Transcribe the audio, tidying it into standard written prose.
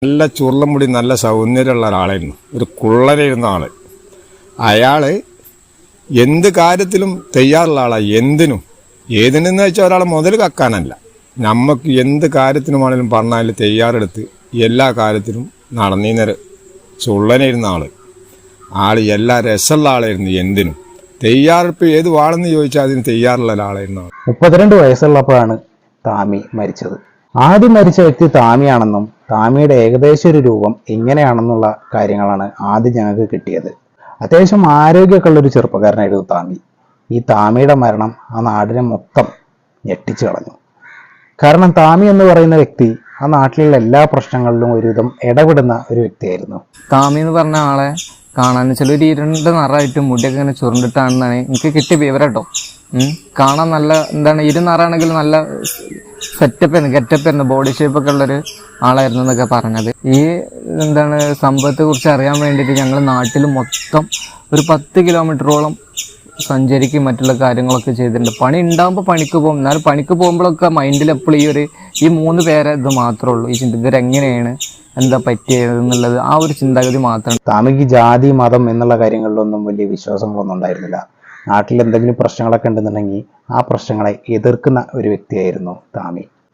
നല്ല ചുരുളം മുടി നല്ല സൗന്ദര്യമുള്ള ഒരാളായിരുന്നു. ഒരു കുള്ളനായിരുന്ന ആള്. അയാള് എന്ത് കാര്യത്തിലും തയ്യാറുള്ള ആളാണ്. ഏതിനെന്ന് വെച്ചാൽ ഒരാളെ മുതൽ കക്കാനല്ല, നമുക്ക് എന്ത് കാര്യത്തിനുമാണെങ്കിലും പറഞ്ഞാൽ തയ്യാറെടുത്ത് എല്ലാ കാര്യത്തിലും നടന്നീന്നൊരു ചുള്ളനായിരുന്ന ആള് എല്ലാ രസമുള്ള ആളായിരുന്നു. എന്തിനും തയ്യാറെടുപ്പ് ഏത് വാളെന്ന് ചോദിച്ചാൽ അതിന് തയ്യാറുള്ള ഒരാളായിരുന്നു. 32 വയസ്സുള്ളപ്പോഴാണ് താമി മരിച്ചത്. ആദ്യം മരിച്ച വ്യക്തി താമിയാണെന്നും താമിയുടെ ഏകദേശം ഒരു രൂപം എങ്ങനെയാണെന്നുള്ള കാര്യങ്ങളാണ് ആദ്യം ഞങ്ങൾക്ക് കിട്ടിയത്. അത്യാവശ്യം ആരോഗ്യമൊക്കെ ഉള്ളൊരു ചെറുപ്പക്കാരനായിരുന്നു താമി. ഈ താമിയുടെ മരണം ആ നാടിനെ മൊത്തം ഞെട്ടിച്ചു കളഞ്ഞു. കാരണം താമി എന്ന് പറയുന്ന വ്യക്തി ആ നാട്ടിലുള്ള എല്ലാ പ്രശ്നങ്ങളിലും ഒരുവിധം ഇടപെടുന്ന ഒരു വ്യക്തിയായിരുന്നു. താമി എന്ന് പറഞ്ഞ ആളെ കാണാൻ ചിലൊരു ഇരുണ്ട നിറമായിട്ട് മുടിയൊക്കെ ഇങ്ങനെ ചുരുണ്ടിട്ടാണെന്നാണ് എനിക്ക് കിട്ടിയ വിവരം കേട്ടോ. കാണാൻ നല്ല ഇരുനിറാണെങ്കിൽ നല്ല ഗെറ്റപ്പ് ആയിരുന്നു, ബോഡി ഷേപ്പൊക്കെ ഉള്ളൊരു ആളായിരുന്നു എന്നൊക്കെ പറഞ്ഞത്. ഈ സംഭവത്തെ കുറിച്ച് അറിയാൻ വേണ്ടിയിട്ട് ഞങ്ങൾ നാട്ടിൽ മൊത്തം ഒരു 10 കിലോമീറ്ററോളം സഞ്ചരിക്കും മറ്റുള്ള കാര്യങ്ങളൊക്കെ ചെയ്തിട്ടുണ്ട്. പണി ഉണ്ടാകുമ്പോൾ പണിക്ക് പോകും, എന്നാലും പണിക്ക് പോകുമ്പോഴൊക്കെ മൈൻഡിൽ എപ്പോഴും ഈ 3 പേരെ ഇത് മാത്രമേ ഉള്ളൂ. ഈ ഇവരെങ്ങനെയാണ് എന്താ പറ്റിയത് എന്നുള്ളത് ആ ഒരു ചിന്താഗതി മാത്രമാണ്. താമിക്ക് ജാതി മതം എന്നുള്ള കാര്യങ്ങളിലൊന്നും വലിയ വിശ്വാസങ്ങളൊന്നും ഉണ്ടായിരുന്നില്ല. നാട്ടിൽ എന്തെങ്കിലും പ്രശ്നങ്ങളൊക്കെ ഉണ്ടെന്നുണ്ടെങ്കിൽ ആ പ്രശ്നങ്ങളെ എതിർക്കുന്ന ഒരു വ്യക്തിയായിരുന്നു താമി.